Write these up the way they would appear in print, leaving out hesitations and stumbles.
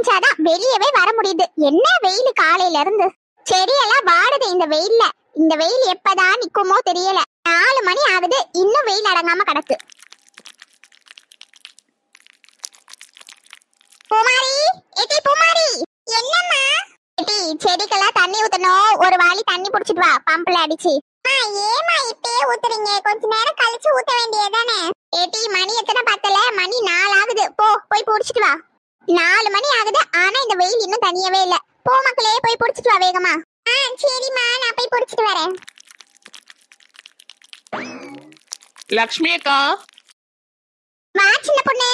ஆரம்பிச்சாதான் வெளியவே வர முடியுது. என்ன வெயில் காலையில இருந்து. செடியெல்லாம் வாடுது இந்த வெயில்ல. இந்த வெயில் எப்பதான் நிக்குமோ தெரியல. 4 மணி ஆகுது, இன்னும் வெயில் அடங்காம கிடக்கு. பூமாரி, ஏடி பூமாரி. என்னம்மா? ஏடி செடிக்கெல்லாம் தண்ணி ஊத்தணும். ஒரு வாளி தண்ணி புடிச்சிட்டு வா, பம்புல அடிச்சு. ஏமா இப்பே ஊத்துறீங்க? கொஞ்ச நேரம் கழிச்சு ஊத்த வேண்டியதானே. ஏடி மணி எத்தனை பத்தல? மணி 4 ஆகுது. போய் புடிச்சிட்டு வா. 4 மணி ஆகுது, ஆனா இந்த வெயில் இன்னும் தனியவே இல்ல. போ மக்களே, போய் புடிச்சிட்டு வா வேகமா. சரிம்மா, நான் போய் புடிச்சிட்டு வரேன். லக்ஷ்மி அக்கா. வா சின்ன பொண்ணு.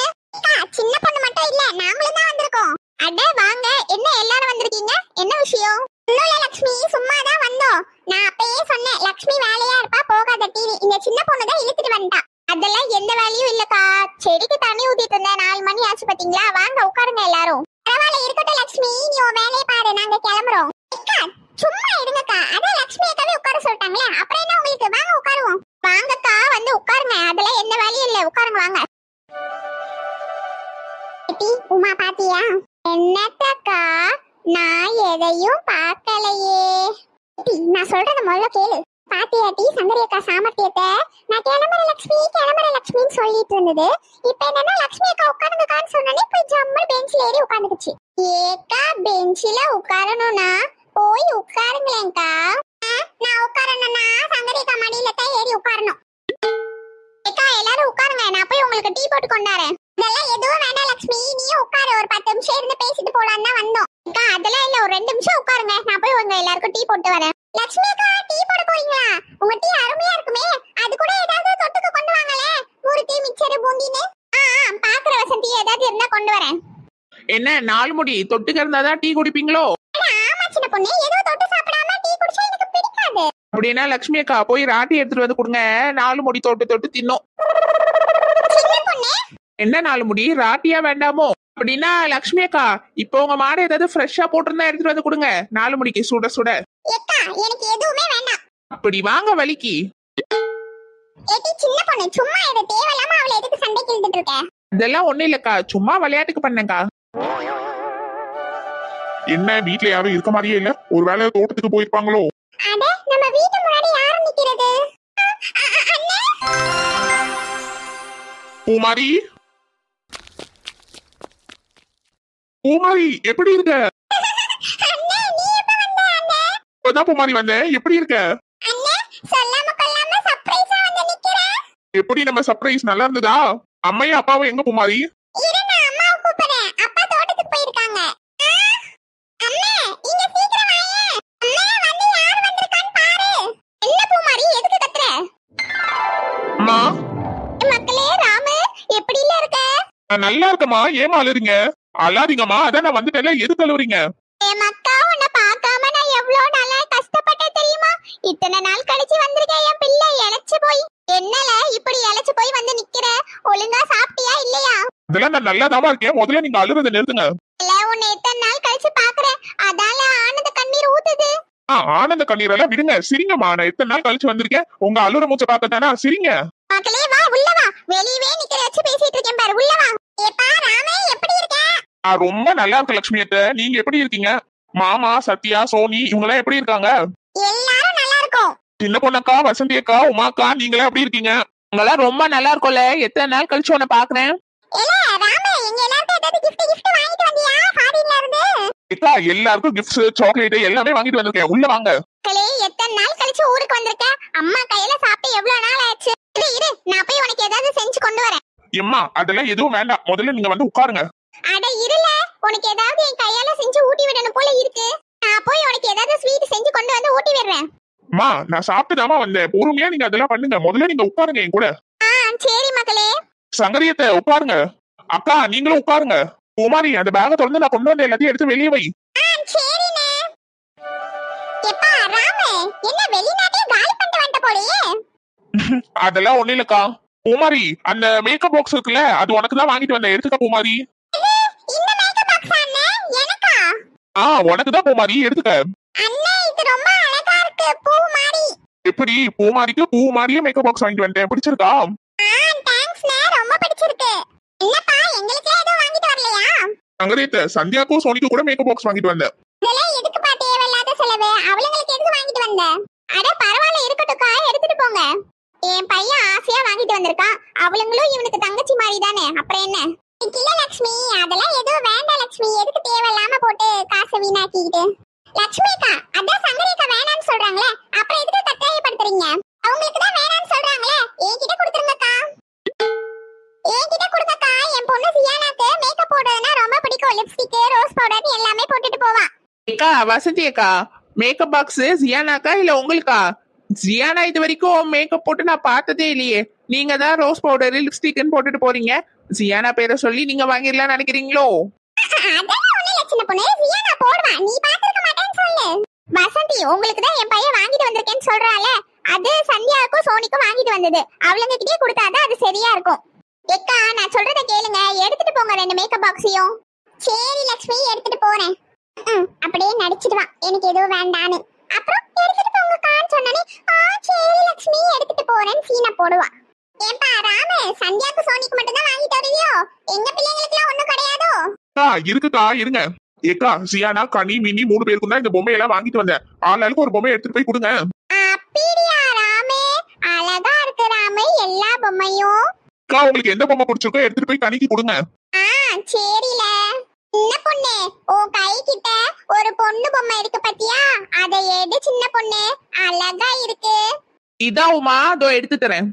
சின்ன பொண்ணு மட்டும் இல்ல, நாங்களும் தான் வந்திருக்கோம். அட வாங்க, என்ன எல்லாரும் வந்திருக்கீங்க? என்ன விஷயம்? இல்ல லக்ஷ்மி, சும்மா தான் வந்தோம். நான் அப்பயே சொன்னேன், லக்ஷ்மி வேலையா இருப்பா, போகாத டிவி. இந்த சின்ன பொண்ணு தான் இழுத்துட்டு வந்துட்டா. அதெல்லாம் எந்த வேலையும் இல்லக்கா. செடிக்கு தண்ணி ஊத்திட்டு இருந்தேன். 4 மணி ஆச்சு பாத்தீங்களா? வாங்க உட்காருங்க எல்லாரும். பரவாயில்ல, இருக்கட்டும் லக்ஷ்மி, நீ உன் வேலையை பாரு, நாங்க கிளம்புறோம். அக்கா சும்மா இருங்கக்கா, அதான் லக்ஷ்மி அக்காவே உட்கார சொல்லிட்டாங்களே, அப்புறம் என்ன உங்களுக்கு? வாங்க உட்காருவோம். வாங்கக்கா, வந்து உட்காருங்க. அதெல்லாம் எந்த வேலையும் இல்ல, உட்காருங்க வாங்க. உமா பாத்தியா? என்னக்கா, நான் எதையும் பார்க்கலையே. நான் சொல்றத முதல்ல கேளு. பாத்தியாட்டி சங்கரி அக்கா சாமர்த்தியத்தை? நான் கிளம்புற லக்ஷ்மின்னு சொல்லிட்டு இருந்தது. இப்ப என்னன்னா லக்ஷ்மி அக்கா உட்காருங்கக்கான்னு சொன்னே, போய் ஜம்மு பெஞ்சில ஏறி உட்காந்துக்குச்சு. ஏக்கா பெஞ்சில உட்காரணும்னா போய் உட்காருங்களேங்கா. நான் உட்காரணும்னா சங்கரி அக்கா மடியில தான் ஏறி உட்காரணும். ஏக்கா எல்லாரும் உட்காருங்க, நான் போய் உங்களுக்கு டீ போட்டு கொண்டாரேன். இதெல்லாம் எதுவும் வேண்டாம் லக்ஷ்மி, நீயும் உட்காரு. ஒரு 10 நிமிஷம் இருந்து பேசிட்டு போலான்னு தான் வந்தோம். அக்கா அதெல்லாம் இல்ல, ஒரு 2 நிமிஷம் உட்காருங்க, நான் போய் உங்க எல்லாருக்கும் டீ போட்டு வரேன். லக்ஷ்மி அக்கா, டீ போட போறீங்களா? உங்க டீ அருமையா இருக்குமே, அது கூட ஏதாவது தொட்டுக்கு கொண்டு வாங்களே. முறுக்கு, மிச்சர், பூந்தின்னு. பாக்குற வசந்தி, ஏதாவது இருந்தா கொண்டு வரேன். என்ன 4 முடி தொட்டுக்க இருந்தாதான் டீ குடிப்பீங்களோ? ஆமா சின்ன பொண்ணு, ஏதோ தொட்டு சாப்பிடாம டீ குடிச்சா எனக்கு பிடிக்காது. அப்படின்னா லக்ஷ்மி அக்கா போய் ராட்டி எடுத்துட்டு வந்து கொடுங்க. 4 முடி தொட்டு தின்னோம். சின்ன பொண்ணு, என்ன 4 முடி ராட்டியா வேண்டாமோ? அப்படின்னா லக்ஷ்மி அக்கா, இப்போ உங்க மாடு ஏதாவது ஃப்ரெஷ்ஷா போட்டிருந்தா எடுத்துட்டு வந்து கொடுங்க. 4 முடிக்கு சுட சுட. ஏக்கா எனக்கு எதுவுமே வேண்டாம். அப்படி வாங்க வலிக்கு. ஏடி சின்ன பொண்ணு, சும்மா இரு. தேவையில்லாம அவளை எதுக்கு சண்டைக்கு இழுத்துட்டு இருக்க? இதெல்லாம் ஒண்ணு இல்லக்கா, சும்மா விளையாட்டுக்கு பண்ணேங்கா. என்ன வீட்ல யாரும் இருக்க மாதிரியே இல்ல? ஒருவேளை தோட்டத்துக்கு போயிருப்பாங்களோ? அட நம்ம வீட்டு முன்னாடி யார் நிக்கிறது? பூமாரி, பூமாரி எப்படி இருக்க? அண்ணே நீ எப்ப வந்த? அண்ணே இப்பதான் பூமாரி வந்தேன். எப்படி இருக்க? அண்ணே சொல்லாம கொள்ளாம சர்ப்ரைஸா வந்து நிக்கிற. எப்படி நம்ம சர்ப்ரைஸ் நல்லா இருந்ததா? அம்மையும் அப்பாவும் எங்க பூமாரி? இரு, நான் அம்மாவை கூப்பிடுறேன். அப்பா தோட்டத்துக்கு போயிருக்காங்க. அண்ணே இங்க சீக்கிரம் வாயே. அண்ணே வந்து யார் வந்திருக்கான்னு பாரு. என்ன பூமாரி, எதுக்கு கத்துற? அம்மா, மக்களே, ராமு எப்படில இருக்க? நான் நல்லா இருக்கமா. ஏமா அழுறீங்க? அழாதீங்கம்மா, அதான் நான் வந்துட்டேன்ல, எதுக்கு அழுவுறீங்க? என் மக்கா, உன்னை பார்க்காம நான் எவ்வளவு நாளா கஷ்டப்பட்டேன் தெரியுமா? இத்தனை நாள் கழிச்சு வந்திருக்கேன். என் பிள்ளை இளைச்சு போய். என்னல இப்படி இளைச்சு போய் வந்து நிக்கிற? ஒழுங்கா சாப்பிட்டியா இல்லையா? அதெல்லாம் நான் நல்லாதாமா இருக்கேன். முதல்ல நீங்க அழுறதை நிறுத்துங்க. இல்ல, உன்னை எத்தனை நாள் கழிச்சு பாக்குறேன், அதால ஆனந்த கண்ணீர் ஊத்துது. ஆனந்த கண்ணீரெல்லாம் விடுங்க, சிரிங்கம்மா. நான் எத்தனை நாள் கழிச்சு வந்திருக்கேன், உங்க அழுற மூச்சை பார்க்கத்தானா? சிரிங்க. மக்களே வா, உள்ள வா. வெளியவே நிக்கிற வச்சு பேசிட்டு இருக்கேன் பாரு, உள்ள வா. ஏப்பா ராமே, எப்படி இருக்க? ரொம்ப நல்லா இருக்கு லட்சுமி அத்தை. நீங்க எப்படி இருக்கீங்க? மாமா, சத்யா, சோனி இவங்க எல்லாம் எப்படி இருக்காங்க? எல்லாரும் நல்லா இருக்கோம். சின்ன பொண்ணக்கா, வசந்தி அக்கா, உமாக்கா, நீங்களா எப்படி இருக்கீங்க? உங்கெல்லாம் ரொம்ப நல்லா இருக்கும்ல. எத்தனை நாள் கழிச்சு உன்னை பாக்குறேன். ஏல ராமே, எங்க எல்லாருக்கும் ஏதாவது gift வாங்கிட்டு வந்தியா ஃபாரின்ல இருந்து? அக்கா எல்லாருக்கும் கிஃப்ட்ஸ், சாக்லேட் எல்லாமே வாங்கிட்டு வந்திருக்கேன். உள்ள வாங்க. மக்களே, எத்தனை நாள் கழிச்சு ஊருக்கு வந்திருக்க? அம்மா கையில சாப்பிட்டு எவ்வளவு நாள் ஆச்சு? இரு, நான் போய் உனக்கு ஏதாவது செஞ்சு கொண்டு வரேன். எம்மா அதெல்லாம் எதுவும் வேண்டாம், முதல்ல நீங்க வந்து உட்காருங்க. அட இருல, உனக்கு ஏதாவது என் கையால செஞ்சு ஊட்டி விடணும் போல இருக்கு. நான் போய் உனக்கு ஏதாவது ஸ்வீட் செஞ்சு கொண்டு வந்து ஊட்டி விடுறேன். அம்மா நான் சாப்பிட்டுதாமா வந்தேன். பொறுமையா நீங்க அதெல்லாம் பண்ணுங்க. முதல்ல நீங்க உட்காருங்க என் கூட. சரி மக்களே. சங்கரியத்தை உட்காருங்க. அக்கா நீங்களும் உட்காருங்க. குமாரி, அந்த பேக திறந்து நான் கொண்டு வந்த எல்லாத்தையும் எடுத்து வெளியே வை. சரிண்ணே. எப்பா ராமே, என்ன வெளிநாட்டே காலி பண்ணிட்டு வந்த போறியே? அதெல்லாம் ஒண்ணு இல்லக்கா. குமாரி, அந்த மேக்கப் பாக்ஸ் இருக்குல்ல, அது உனக்கு தான் வாங்கிட்டு வந்தேன். எடுத்துக்க குமாரி. இந்த மேக்கப் பாக்ஸ் அண்ணே எனக்கா? உனக்கு தான் குமாரி, எடுத்துக்க. அண்ணே இது ரொம்ப அழகா இருக்கு, பூ மாதிரி. எப்படி பூமாரிக்கு பூ மாதிரியே மேக்கப் பாக்ஸ் வாங்கிட்டு வந்தேன். பிடிச்சிருக்கா? தேங்க்ஸ்ண்ணே, ரொம்ப பிடிச்சிருக்கு. என்னப்பா எங்களுக்கு ஏதோ வாங்கிட்டு வரலையா? சங்கரேத்த சந்தியாக்கும் சோனிக்கும் கூட மேக்கப் பாக்ஸ் வாங்கிட்டு வந்தேன். இதெல்லாம் எதுக்குப்பா தேவையில்லாத செலவு? அவளுங்களுக்கு எதுக்கு வாங்கிட்டு வந்த? அட பரவாயில்ல, இருக்கட்டும்க்கா, எடுத்துட்டு போங்க. என் பையன் ஆசையா வாங்கிட்டு வந்திருக்கான். அவளுங்களும் இவனுக்கு தங்கச்சி மாதிரி தானே, அப்புறம் என்ன? இல்ல லட்சுமி, அதெல்லாம் எதுவும் வேண்டாம் லட்சுமி. எதுக்கு தேவையில்லாம போட்டு காசை வீணாக்கிக்கிட்டு? லட்சுமிக்கா, அதான் சங்கரேக்கா வேணாம்னு சொல்றாங்களே, அப்புறம் எதுக்கு கட்டாயப்படுத்துறீங்க? அவங்களுக்கு தான் வேணாம்னு சொல்றாங்களே, என்கிட்ட கொடுத்துருங்கக்கா. என்கிட்ட கொடுங்கக்கா. என் பொண்ணு சியானாக்கு மேக்கப் போடுறதுன்னா ரொம்ப பிடிக்கும். லிப்ஸ்டிக், ரோஸ் பவுடர் எல்லாமே போட்டுட்டு போவா. ஏக்கா வசந்தி அக்கா, மேக்கப் பாக்ஸ் ஜியானாக்கா இல்ல உங்களுக்கா? ஜியானா இது வரைக்கும் மேக்கப் போட்டு நான் பார்த்ததே இல்லையே. நீங்க தான் ரோஸ் பவுடர் லிப்ஸ்டிக்னு போட்டுட்டு போறீங்க. ஜியானா பேரை சொல்லி நீங்க வாங்கிடலாம் நினைக்கிறீங்களோ? அதெல்லாம் ஒண்ணு இல்ல சின்ன பொண்ணு, சியானா போடுவா. நீ பாத்துக்க மாட்டேன்னு சொல்லு. வசந்தி, உங்களுக்கு தான் என் பையன் வாங்கிட்டு வந்திருக்கேன்னு சொல்றால, அது சந்தியாவுக்கும் சோனிக்கும் வாங்கிட்டு வந்தது. அவளுங்க கிட்டே கொடுத்தாதான் அது சரியா இருக்கும். ஏக்கா, நான் சொல்றத கேளுங்க, எடுத்துட்டு போங்க 2 மேக்கப் பாக்ஸையும். சரி லட்சுமி, எடுத்துட்டு போறேன். அப்படியே நடிச்சிடுவா எனக்கு எதுவும் வேண்டான்னு. அப்புறம் எடுத்துட்டு போங்கக்கான்னு சொன்னனே, சரி லட்சுமி எடுத்துட்டு போறேன்னு சீனை போடுவா. ஏன்பா ராமு, சந்தியாக்கு சோனிக்கு மட்டும் தான் வாங்கிட்டு வருவியோ? எங்க பிள்ளைங்களுக்குலாம் ஒண்ணும் கிடையாதோ? இருக்குக்கா, இருங்க. ஏக்கா, சியானா, கனி, மினி 3 பேருக்கும் தான் இந்த பொம்மையெல்லாம் வாங்கிட்டு வந்தேன். ஆளாளுக்கு ஒரு பொம்மையை எடுத்துட்டு போய் கொடுங்க. அப்படியா ராமு? அழகா இருக்கு ராமு எல்லா பொம்மையும். அக்கா, உங்களுக்கு எந்த பொம்மை பிடிச்சிருக்கோ எடுத்துட்டு போய் கனிக்கு கொடுங்க. சரில. சின்ன பொண்ணு, உன் கை கிட்ட ஒரு பொண்ணு பொம்மை இருக்கு பாத்தியா? அதை எடு சின்ன பொண்ணு, அழகா இருக்கு. இதான் உமா, அதோ எடுத்து தரேன்.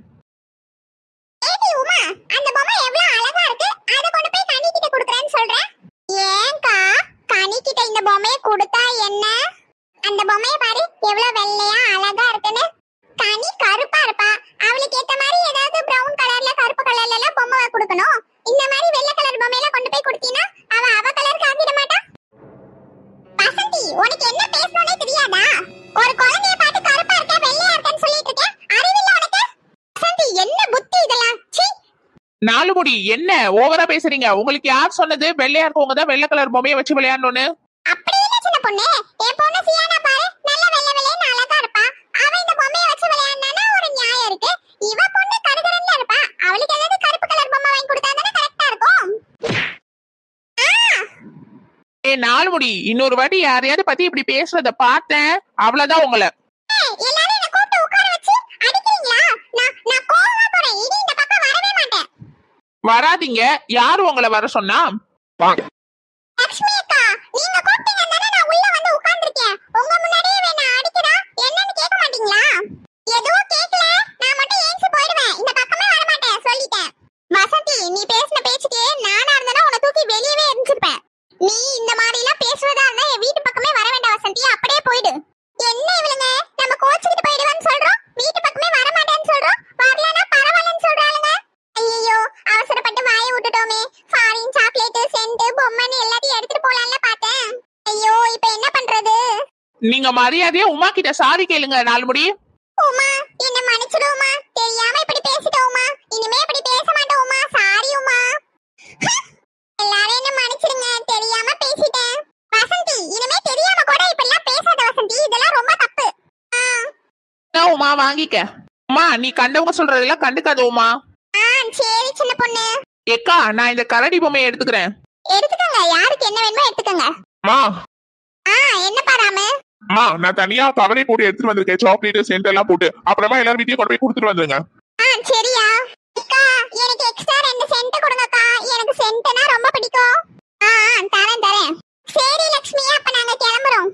ஏடி உமா, அந்த பொம்மை எவ்வளவு அழகா இருக்கு. அதை கொண்டு போய் கனி கிட்ட கொடுக்கறேன்னு சொல்றேன். ஏன்க்கா, கனி கிட்ட இந்த பொம்மையை கொடுத்தா என்ன? அந்த பொம்மையை பாரு எவ்வளவு வெள்ளையா அழகா இருக்குன்னு. கனி கருப்பா இருப்பா, அவளுக்கு ஏத்த மாதிரி ஏதாவது பிரவுன் கலர்ல கருப்பு கலர்ல எல்லாம் பொம்மை கொடுக்கணும். இந்த மாதிரி வெள்ளை கலர் பொம்மையெல்லாம் கொண்டு போய் கொடுத்தீனா அவ கலருக்கு ஆகிட மாட்டா. வசந்தி, உனக்கு என்ன பேசணும்னே தெரியாதா? ஒரு குழந்தைய பார்த்து கருப்பா இருக்க வெள்ளையா இருக்கன்னு சொல்லிட்டு இருக்கேன். அறிவில்லை உனக்கு? வசந்தி, என்ன புத்தி இதெல்லாம்? சீ. 4 முடி, என்ன ஓவரா பேசுறீங்க? உங்களுக்கு யார் சொன்னது வெள்ளையா இருக்கவங்க தான் வெள்ளை கலர் பொம்மையை வச்சு விளையாடணும்னு? அப்படி இல்ல சின்ன பொண்ணு, என் பொண்ணு சியானா பாரு நல்ல வெள்ளை வெள்ளைன்னு அழகா இருப்பா. அவ இந்த பொம்மையை வச்சு விளையாடனானா ஒரு நியாயம் இருக்கு. இவ பொண்ணு கருகரன்னு இருப்பா, அவளுக்கு ஏதாவது கருப்பு கலர் பொம்மை வாங்கி கொடுத்தா தானே கரெக்டா இருக்கும். 4 முடி, இன்னொரு வாட்டி யாரையாவது பத்தி இப்படி பேசுறத பார்த்தேன், அவ்வளவுதான் உங்களை. எல்லாரும் என்ன கூப்பிட்டு உட்கார வச்சு அடிக்கிறீங்களா? நான் கோவமா போறேன். இனி இந்த பக்கம் வரவே மாட்டேன். வராதீங்க. யாரு உங்களை வர சொன்னா? லட்சுமி அக்கா, நீங்க கூப்பிட்டீங்க தானே நான் உள்ள வந்து உட்கார்ந்திருக்கேன். உங்க முன்னாடியே வேணா அடிக்கிறா என்னன்னு கேட்க மாட்டீங்களா? எதுவும் கேட்கல, நான் மட்டும் ஏஞ்சி போயிடுவேன். இந்த பக்கமே வர மாட்டேன் சொல்லிட்டேன். வசந்தி, நீ பேசின பேச்சுக்கே நானா இருந்தா உன்னை தூக்கி வெளியவே எரிஞ்சிருப்பேன். நீ இந்த மாதிரி எல்லாம் பேசுறதா இருந்தா என் வீட்டு பக்கமே வர வேண்டாம் வசந்தி, அப்படியே போயிடு. என்ன இவளுங்க, நம்ம கோச்சிக்கிட்டு போயிடுவான்னு சொல்றோம், வீட்டு பக்கமே வர மாட்டேன்னு சொல்றோம், வரலன்னா பரவாயில்லன்னு சொல்றாளுங்க. ஐயோ, அவசரப்பட்டு வாயை விட்டுட்டோமே. ஃபாரின் சாக்லேட், சென்ட், பொம்மைன்னு எல்லாத்தையும் எடுத்துட்டு போலாம்ல பார்த்தேன். ஐயோ, இப்போ என்ன பண்றது? நீங்க மரியாதையா உமா கிட்ட சாரி கேளுங்க. 4 முடி. உமா, என்ன மன்னிச்சிடு உமா, தெரியாம இப்படி பேசிட்டோம் உமா. இனிமே இப்படி பேச மாட்டோம் உமா. சாரி உமா. எல்லாரும் என்ன மன்னிச்சிடுங்க, தெரியாம பேசிட்டேன். வசந்தி, இனிமே தெரியாம கூட இப்படி எல்லாம் பேசாத வசந்தி, இதெல்லாம் ரொம்ப தப்பு. உமா வாங்கிக்க. உமா, நீ கண்டவங்க சொல்றதெல்லாம் கண்டுக்காத உமா. சரி சின்ன பொண்ணு. ஏக்கா, நான் இந்த கரடி பொம்மையை எடுத்துக்கிறேன். எடுத்துக்கங்க, யாருக்கு என்ன வேணுமோ எடுத்துக்கங்க. மா, என்ன பாராம? நான் தனியா கவரை போட்டு எடுத்துட்டு வந்திருக்கேன். சாக்லேட், சென்ட் எல்லாம் போட்டு. அப்புறமா எல்லாரும் வீட்டையும் கொண்டு போய் கொடுத்துட்டு வந்துருங்க. சரியா? அக்கா, எனக்கு எக்ஸ்ட்ரா 2 சென்ட் கொடுங்கக்கா. எனக்கு சென்ட்னா ரொம்ப பிடிக்கும். தரேன். சரி லட்சுமி, அப்ப நாங்க கிளம்புறோம்.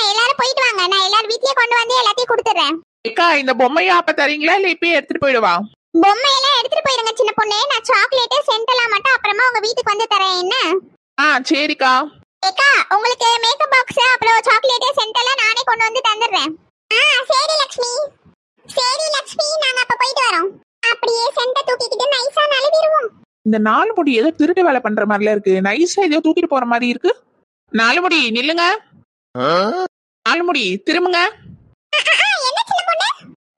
எல்லாரும் போயிட்டு வாங்க, நான் எல்லாரும் வீட்லயே கொண்டு வந்து எல்லாத்தையும் கொடுத்துறேன். ஏக்கா, இந்த பொம்மையை அப்ப தரீங்களா இல்ல இப்பயே எடுத்துட்டு போயிடுவா? பொம்மையெல்லாம் எடுத்துட்டு போயிடுங்க சின்ன பொண்ணு. நான் சாக்லேட், சென்ட் எல்லாம் மட்டும் அப்புறமா உங்க வீட்டுக்கு வந்து தரேன். என்ன? சரிக்கா. ஏக்கா, உங்களுக்கு மேக்கப் பாக்ஸ் அப்புறம் சாக்லேட், சென்ட் எல்லாம் நானே கொண்டு வந்து தந்துடுறேன். சரி லட்சுமி. சரி லட்சுமி, நாங்க அப்ப போயிட்டு வரோம். அப்படியே சென்ட தூக்கிக்கிட்டு நைஸா நழுவிடுவோம். இந்த 4 முடி ஏதோ திருட்டு வேலை பண்ற மாதிரில இருக்கு. நைஸா ஏதோ தூக்கிட்டு போற மாதிரி இருக்கு. 4 முடி நில்லுங்க. 4 முடி திரும்புங்க. என்ன சின்ன பொண்ணு?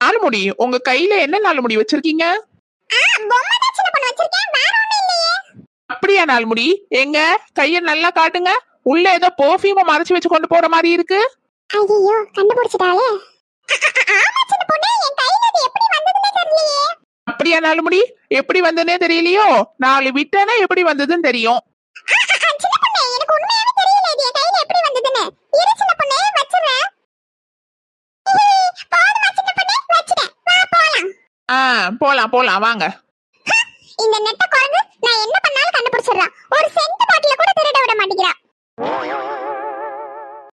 4 முடி, உங்க கையில என்ன 4 முடி வச்சிருக்கீங்க? பொம்மை தான் சின்ன பொண்ணு வச்சிருக்கேன், வேற ஒண்ணும் இல்லையே. அப்படியா 4 முடி? எங்க கைய நல்லா காட்டுங்க. உள்ள ஏதோ பெர்ஃப்யூம் மறைச்சு வச்சு கொண்டு போற மாதிரி இருக்கு. ஐயோ, கண்டுபிடிச்சிட்டாளே. ஆமா சின்ன பொண்ணு, என் கையில அது எப்படி வந்ததுன்னே தெரியலையே. அப்படியா 4 முடி? எப்படி வந்ததுன்னே தெரியலையோ? 4 விட்டனா எப்படி வந்ததுன்னு தெரியும். சின்ன பொண்ணு, இரு சின்ன பொண்ணே வச்சிரேன். போதுமா சின்ன பொண்ணே வச்சிட்டேன். வா போலாம். போலாம் போலாம் வாங்க. இந்த நெட்ட குரங்கு நான் என்ன பண்ணாலும் கண்டுபிடிச்சிடுறான். ஒரு சென்ட் பாட்டில கூட திருட விட மாட்டேங்கிறா.